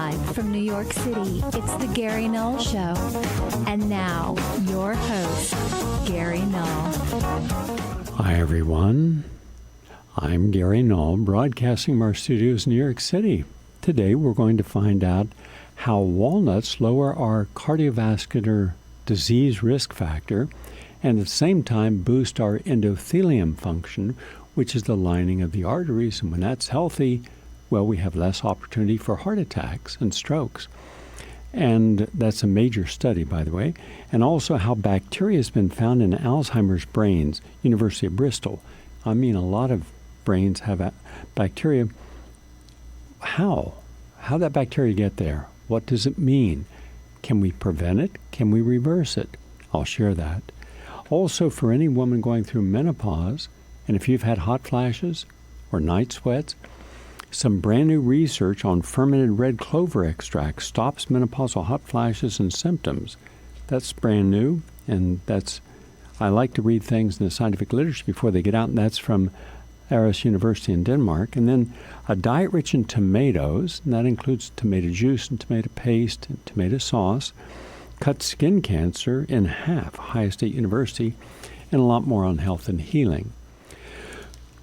Live from New York City, it's the Gary Null Show. And now, your host, Gary Null. Hi, everyone. I'm Gary Null, broadcasting from our studios in New York City. Today, we're going to find out how walnuts lower our cardiovascular disease risk factor and at the same time boost our endothelium function, which is the lining of the arteries. And when that's healthy, well, we have less opportunity for heart attacks and strokes. And that's a major study, by the way. And also how bacteria has been found in Alzheimer's brains, University of Bristol. I mean, a lot of brains have bacteria. How? How'd that bacteria get there? What does it mean? Can we prevent it? Can we reverse it? I'll share that. Also, for any woman going through menopause, and if you've had hot flashes or night sweats, some brand new research on fermented red clover extract stops menopausal hot flashes and symptoms. That's brand new, and I like to read things in the scientific literature before they get out, and that's from Aarhus University in Denmark. And then a diet rich in tomatoes, and that includes tomato juice and tomato paste and tomato sauce, cuts skin cancer in half, Ohio State University, and a lot more on health and healing.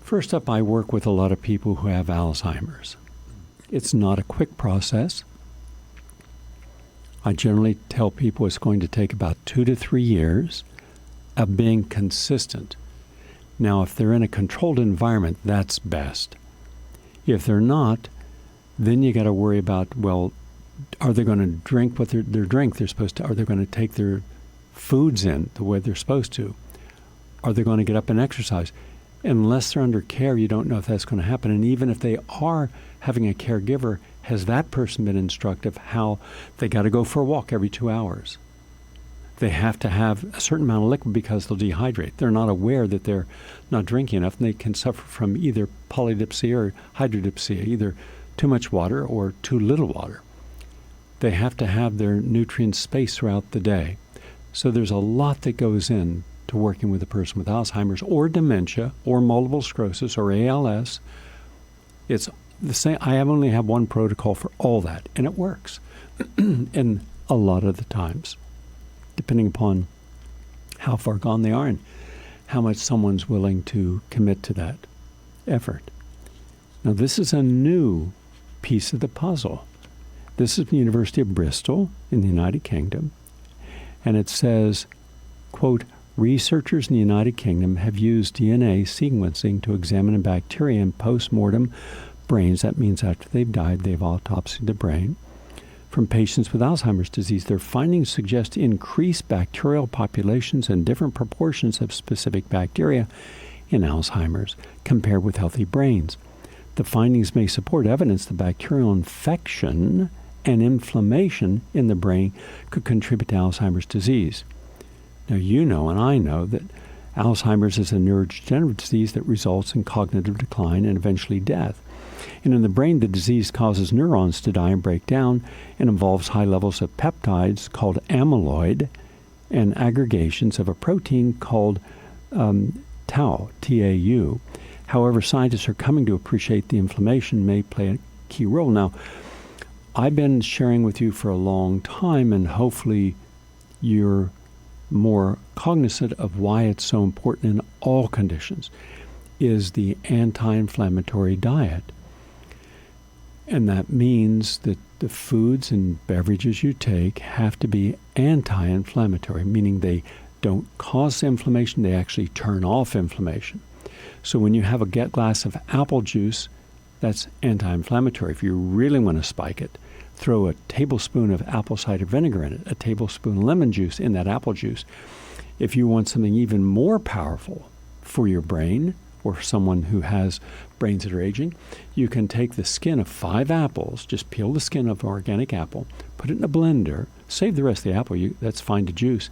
First up, I work with a lot of people who have Alzheimer's. It's not a quick process. I generally tell people it's going to take about 2 to 3 years of being consistent. Now, if they're in a controlled environment, that's best. If they're not, then you got to worry about, well, are they going to drink what their drink they're supposed to? Are they going to take their foods in the way they're supposed to? Are they going to get up and exercise? Unless they're under care, you don't know if that's going to happen. And even if they are having a caregiver, has that person been instructed of how they got to go for a walk every 2 hours? They have to have a certain amount of liquid because they'll dehydrate. They're not aware that they're not drinking enough, and they can suffer from either polydipsia or hydrodipsia, either too much water or too little water. They have to have their nutrients spaced throughout the day. So there's a lot that goes in to working with a person with Alzheimer's or dementia or multiple sclerosis or ALS. It's the same. I only have one protocol for all that, and it works. And a lot of the times, depending upon how far gone they are and how much someone's willing to commit to that effort. Now, this is a new piece of the puzzle. This is the University of Bristol in the United Kingdom, and it says, quote, researchers in the United Kingdom have used DNA sequencing to examine bacteria in post-mortem brains. That means after they've died, they've autopsied the brain. From patients with Alzheimer's disease, their findings suggest increased bacterial populations and different proportions of specific bacteria in Alzheimer's compared with healthy brains. The findings may support evidence that bacterial infection and inflammation in the brain could contribute to Alzheimer's disease. Now, you know and I know that Alzheimer's is a neurodegenerative disease that results in cognitive decline and eventually death. And in the brain, the disease causes neurons to die and break down and involves high levels of peptides called amyloid and aggregations of a protein called tau, T-A-U. However, scientists are coming to appreciate the inflammation may play a key role. Now, I've been sharing with you for a long time, and hopefully you're more cognizant of why it's so important in all conditions, is the anti-inflammatory diet. And that means that the foods and beverages you take have to be anti-inflammatory, meaning they don't cause inflammation, they actually turn off inflammation. So when you have a glass of apple juice, that's anti-inflammatory. If you really want to spike it, throw a tablespoon of apple cider vinegar in it, a tablespoon of lemon juice in that apple juice. If you want something even more powerful for your brain or someone who has brains that are aging, you can take the skin of 5 apples, just peel the skin of an organic apple, put it in a blender, save the rest of the apple, that's fine to juice.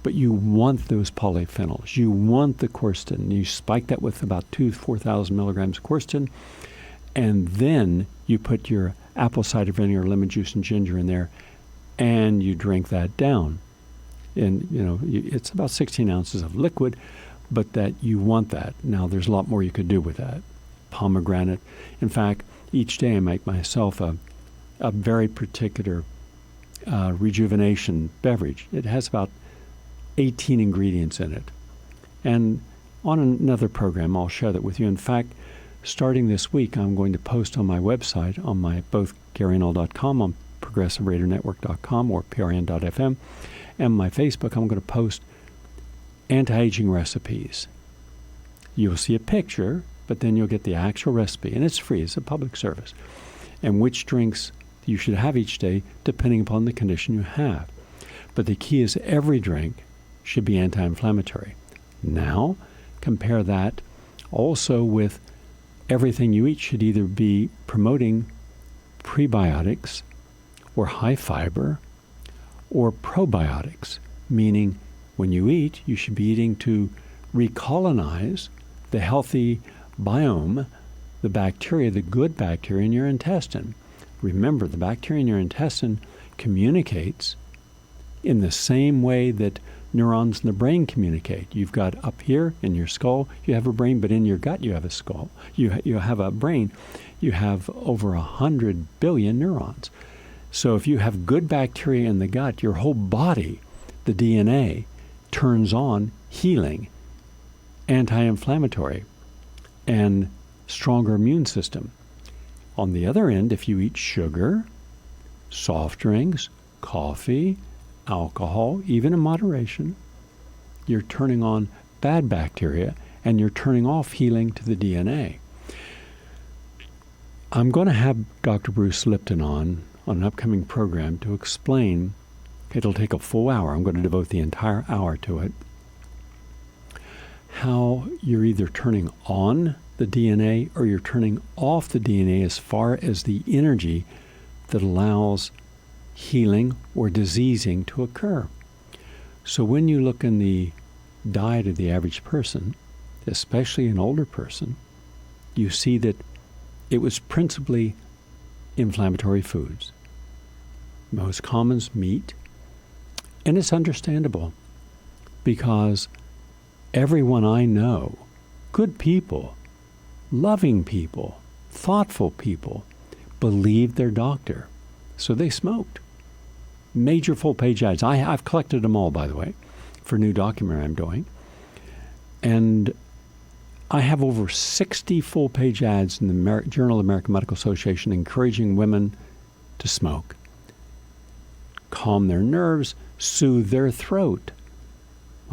But you want those polyphenols. You want the quercetin. You spike that with about 2,000 to 4,000 milligrams of quercetin, and then you put your apple cider vinegar, lemon juice, and ginger in there, and you drink that down. And, it's about 16 ounces of liquid, but that you want that. Now, there's a lot more you could do with that. Pomegranate. In fact, each day I make myself a a very particular rejuvenation beverage. It has about 18 ingredients in it. And on another program, I'll share that with you. In fact, starting this week, I'm going to post on my website, on my both GaryNull.com, on ProgressiveRadarNetwork.com or PRN.FM, and my Facebook, I'm going to post anti-aging recipes. You'll see a picture, but then you'll get the actual recipe, and it's free. It's a public service. And which drinks you should have each day, depending upon the condition you have. But the key is every drink should be anti-inflammatory. Now, compare that also with everything you eat should either be promoting prebiotics or high fiber or probiotics, meaning when you eat, you should be eating to recolonize the healthy biome, the bacteria, the good bacteria in your intestine. Remember, the bacteria in your intestine communicates in the same way that neurons in the brain communicate. You've got up here in your skull, you have a brain, but in your gut you have a skull. You have a brain. You have over 100 billion neurons. So if you have good bacteria in the gut, your whole body, the DNA, turns on healing, anti-inflammatory, and stronger immune system. On the other end, if you eat sugar, soft drinks, coffee, alcohol, even in moderation, you're turning on bad bacteria and you're turning off healing to the DNA. I'm going to have Dr. Bruce Lipton on an upcoming program to explain. It'll take a full hour. I'm going to devote the entire hour to it. How you're either turning on the DNA or you're turning off the DNA as far as the energy that allows healing or diseasing to occur. So when you look in the diet of the average person, especially an older person, you see that it was principally inflammatory foods. Most common is meat. And it's understandable because everyone I know, good people, loving people, thoughtful people, believed their doctor. So they smoked. Major full-page ads. I've collected them all, by the way, for a new documentary I'm doing. And I have over 60 full-page ads in the Journal of the American Medical Association encouraging women to smoke, calm their nerves, soothe their throat.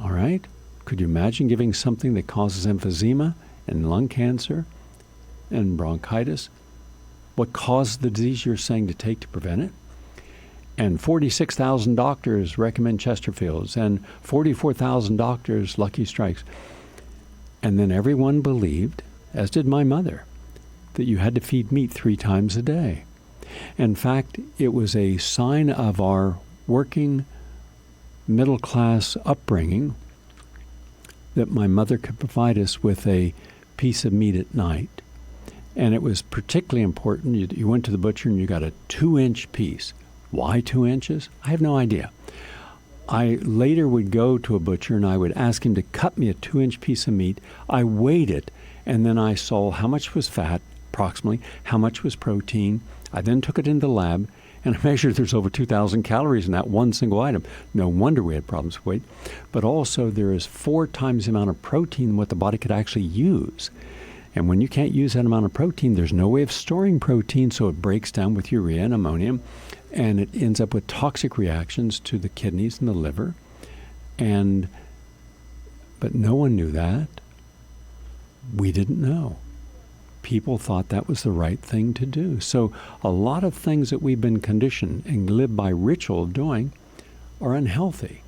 All right? Could you imagine giving something that causes emphysema and lung cancer and bronchitis? What caused the disease you're saying to take to prevent it? And 46,000 doctors recommend Chesterfields, and 44,000 doctors Lucky Strikes. And then everyone believed, as did my mother, that you had to feed meat 3 times a day. In fact, it was a sign of our working middle-class upbringing that my mother could provide us with a piece of meat at night. And it was particularly important. You went to the butcher and you got a 2-inch piece. Why 2 inches? I have no idea. I later would go to a butcher and I would ask him to cut me a 2-inch piece of meat. I weighed it, and then I saw how much was fat, approximately, how much was protein. I then took it into the lab, and I measured there's over 2,000 calories in that one single item. No wonder we had problems with weight. But also there is 4 times the amount of protein what the body could actually use. And when you can't use that amount of protein, there's no way of storing protein, so it breaks down with urea and ammonium, and it ends up with toxic reactions to the kidneys and the liver. But no one knew that. We didn't know. People thought that was the right thing to do. So a lot of things that we've been conditioned and live by ritual doing are unhealthy.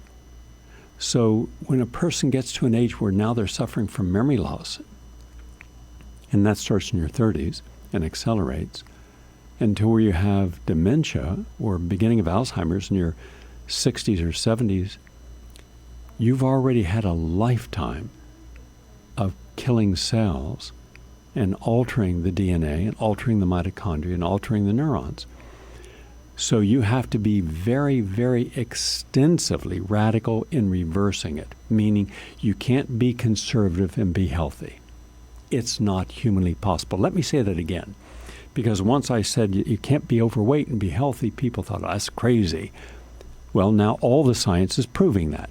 So when a person gets to an age where now they're suffering from memory loss, and that starts in your 30s and accelerates, until where you have dementia or beginning of Alzheimer's in your 60s or 70s, you've already had a lifetime of killing cells and altering the DNA and altering the mitochondria and altering the neurons. So you have to be very, very extensively radical in reversing it, meaning you can't be conservative and be healthy. It's not humanly possible. Let me say that again, Because once I said you can't be overweight and be healthy, people thought, that's crazy. Well, now all the science is proving that.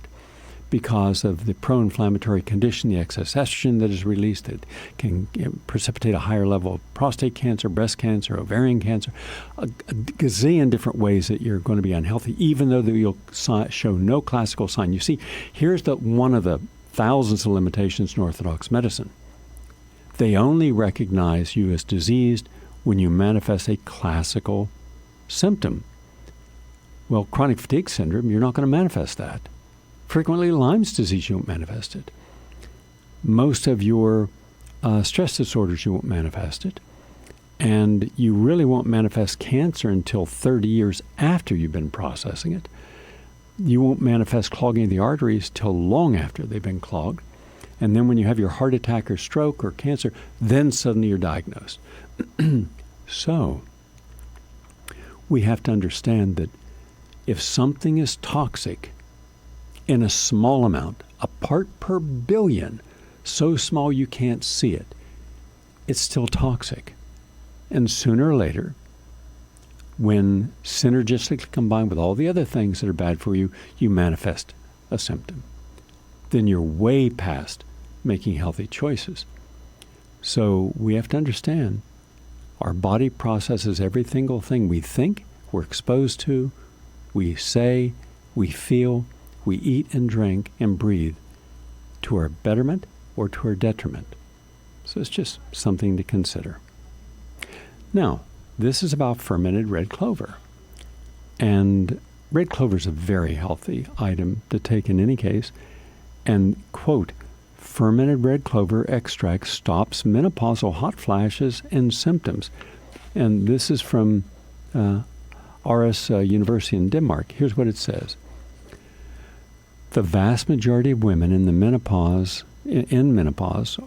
Because of the pro-inflammatory condition, the excess estrogen that is released, it can precipitate a higher level of prostate cancer, breast cancer, ovarian cancer, a gazillion different ways that you're going to be unhealthy, even though you'll show no classical sign. You see, here's one of the thousands of limitations in Orthodox medicine. They only recognize you as diseased when you manifest a classical symptom. Well, chronic fatigue syndrome, you're not going to manifest that. Frequently, Lyme's disease, you won't manifest it. Most of your stress disorders, you won't manifest it. And you really won't manifest cancer until 30 years after you've been processing it. You won't manifest clogging of the arteries till long after they've been clogged. And then when you have your heart attack or stroke or cancer, then suddenly you're diagnosed. So, we have to understand that if something is toxic in a small amount, a part per billion, so small you can't see it, it's still toxic. And sooner or later, when synergistically combined with all the other things that are bad for you, you manifest a symptom. Then you're way past making healthy choices. So we have to understand our body processes every single thing we think, we're exposed to, we say, we feel, we eat and drink and breathe to our betterment or to our detriment. So it's just something to consider. Now, this is about fermented red clover. And red clover is a very healthy item to take in any case. And, quote, fermented red clover extract stops menopausal hot flashes and symptoms. And this is from Aarhus University in Denmark. Here's what it says. The vast majority of women in menopause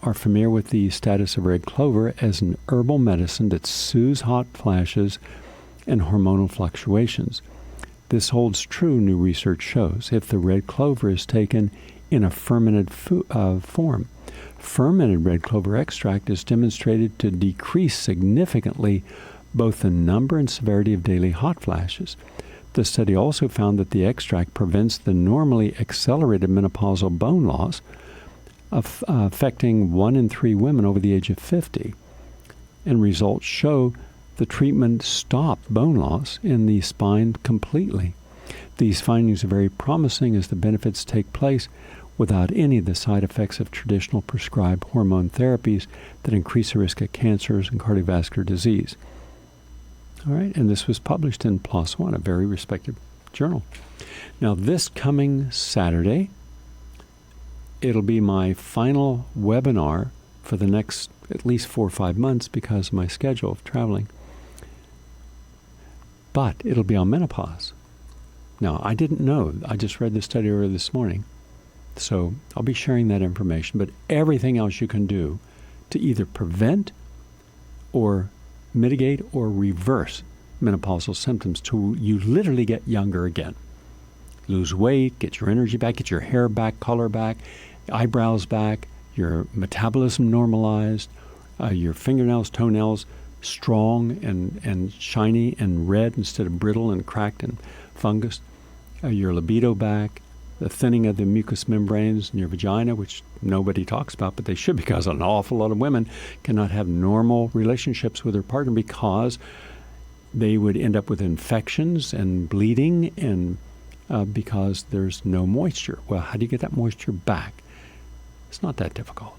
are familiar with the status of red clover as an herbal medicine that soothes hot flashes and hormonal fluctuations. This holds true, new research shows, if the red clover is taken in a fermented form. Fermented red clover extract is demonstrated to decrease significantly both the number and severity of daily hot flashes. The study also found that the extract prevents the normally accelerated menopausal bone loss, affecting 1 in 3 women over the age of 50. And results show the treatment stopped bone loss in the spine completely. These findings are very promising as the benefits take place without any of the side effects of traditional prescribed hormone therapies that increase the risk of cancers and cardiovascular disease. All right, and this was published in PLOS ONE, a very respected journal. Now, this coming Saturday, it'll be my final webinar for the next at least 4 or 5 months because of my schedule of traveling. But it'll be on menopause. Now, I didn't know. I just read the study earlier this morning. So I'll be sharing that information. But everything else you can do to either prevent or mitigate or reverse menopausal symptoms to you literally get younger again. Lose weight, get your energy back, get your hair back, color back, eyebrows back, your metabolism normalized, your fingernails, toenails strong and shiny and red instead of brittle and cracked and fungus, your libido back, the thinning of the mucous membranes in your vagina, which nobody talks about, but they should, because an awful lot of women cannot have normal relationships with their partner because they would end up with infections and bleeding and because there's no moisture. Well, how do you get that moisture back? It's not that difficult.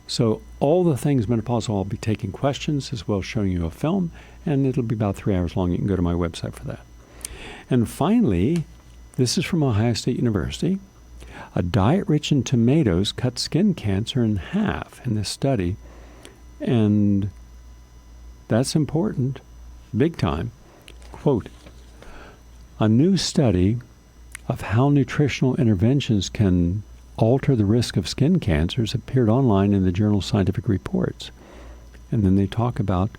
So all the things menopausal, I'll be taking questions as well as showing you a film, and it'll be about 3 hours long. You can go to my website for that. And finally, this is from Ohio State University. A diet rich in tomatoes cut skin cancer in half in this study. And that's important, big time. Quote, a new study of how nutritional interventions can alter the risk of skin cancers appeared online in the journal Scientific Reports. And then they talk about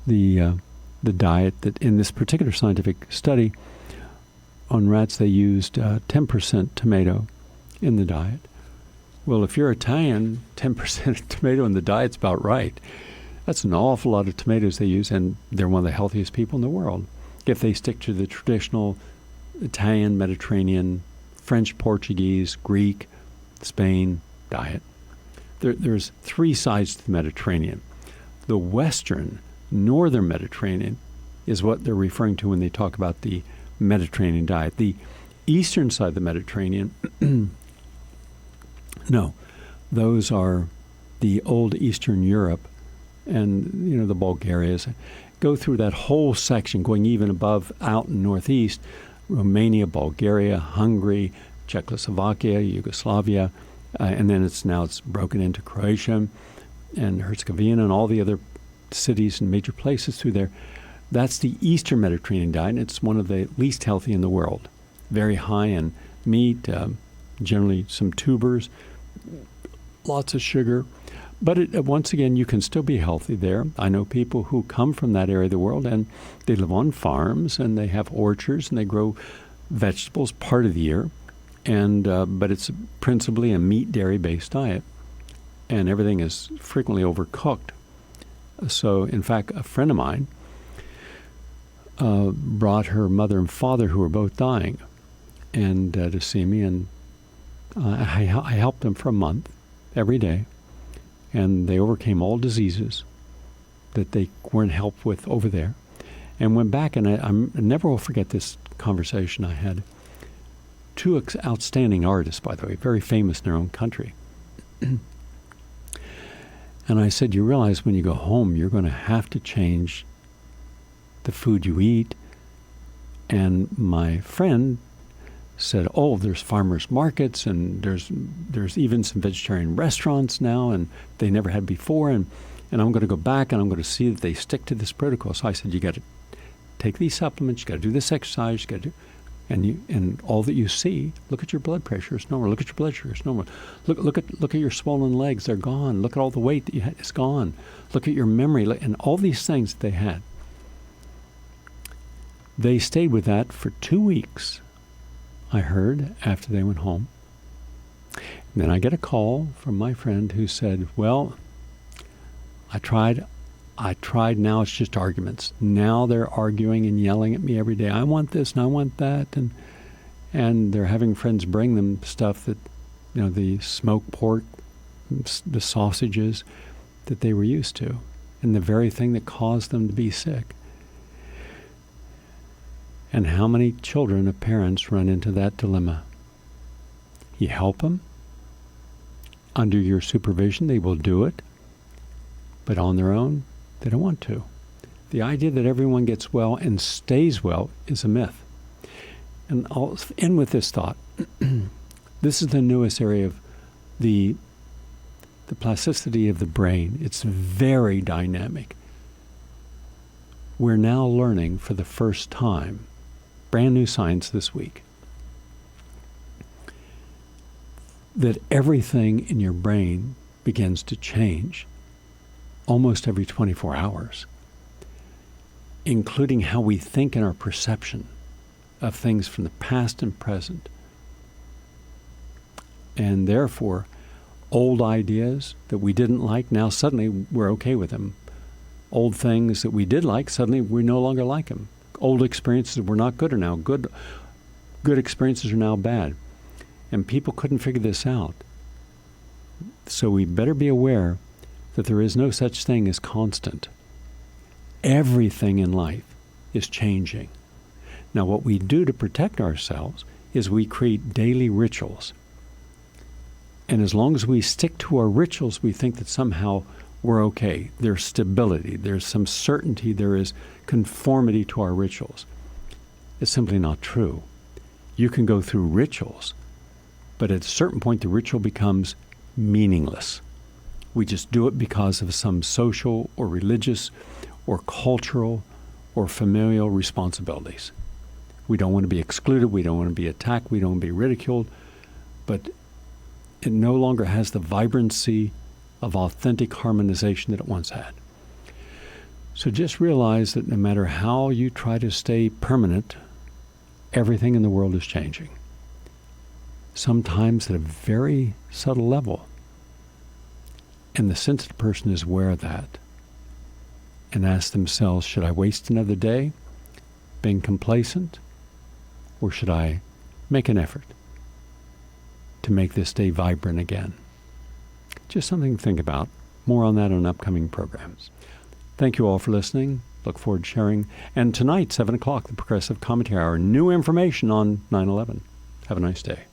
the diet that in this particular scientific study, on rats, they used 10% tomato in the diet. Well, if you're Italian, 10% tomato in the diet's about right. That's an awful lot of tomatoes they use, and they're one of the healthiest people in the world. If they stick to the traditional Italian, Mediterranean, French, Portuguese, Greek, Spain diet. There's three sides to the Mediterranean. The Western, Northern Mediterranean is what they're referring to when they talk about the Mediterranean diet. The Eastern side of the Mediterranean, no, those are the old Eastern Europe and, the Bulgarias. Go through that whole section, going even above out in Northeast, Romania, Bulgaria, Hungary, Czechoslovakia, Yugoslavia, and then it's broken into Croatia and Herzegovina and all the other cities and major places through there. That's the Eastern Mediterranean diet, and it's one of the least healthy in the world. Very high in meat, generally some tubers, lots of sugar. But once again, you can still be healthy there. I know people who come from that area of the world, and they live on farms, and they have orchards, and they grow vegetables part of the year. But it's principally a meat, dairy-based diet, and everything is frequently overcooked. So, in fact, a friend of mine brought her mother and father, who were both dying, and to see me, and I helped them for a month every day, and they overcame all diseases that they weren't helped with over there, and went back, and I never will forget this conversation I had. Two outstanding artists, by the way, very famous in their own country. And I said, you realize when you go home, you're going to have to change the food you eat. And my friend said, oh, there's farmers markets, and there's even some vegetarian restaurants now, and they never had before. And I'm going to go back, and I'm going to see that they stick to this protocol. So I said, you got to take these supplements, you got to do this exercise, you got to do. And all that you see, look at your blood pressure, it's normal. Look at your blood sugar, it's normal. Look at your swollen legs, they're gone. Look at all the weight that you had, it's gone. Look at your memory, and all these things that they had. They stayed with that for 2 weeks, I heard, after they went home. And then I get a call from my friend who said, well, I tried, now it's just arguments. Now they're arguing and yelling at me every day. I want this and I want that. And they're having friends bring them stuff that, the smoked pork, the sausages that they were used to, and the very thing that caused them to be sick. And how many children of parents run into that dilemma? You help them. Under your supervision, they will do it. But on their own, they don't want to. The idea that everyone gets well and stays well is a myth. And I'll end with this thought. This is the newest area of the plasticity of the brain. It's very dynamic. We're now learning for the first time, brand new science this week, that everything in your brain begins to change almost every 24 hours, including how we think and our perception of things from the past and present. And therefore, old ideas that we didn't like, now suddenly we're okay with them. Old things that we did like, suddenly we no longer like them. Old experiences that were not good are now good. Good experiences are now bad. And people couldn't figure this out. So we better be aware that there is no such thing as constant. Everything in life is changing. Now, what we do to protect ourselves is we create daily rituals. And as long as we stick to our rituals, we think that somehow we're okay. There's stability. There's some certainty. There is conformity to our rituals. It's simply not true. You can go through rituals, but at a certain point, the ritual becomes meaningless. We just do it because of some social or religious or cultural or familial responsibilities. We don't want to be excluded. We don't want to be attacked. We don't want to be ridiculed. But it no longer has the vibrancy of authentic harmonization that it once had. So just realize that no matter how you try to stay permanent, everything in the world is changing. Sometimes at a very subtle level. And the sensitive person is aware of that. and ask themselves, should I waste another day being complacent, or should I make an effort to make this day vibrant again? Just something to think about. More on that on upcoming programs. Thank you all for listening. Look forward to sharing. And tonight, 7 o'clock, the Progressive Commentary Hour. New information on 9/11. Have a nice day.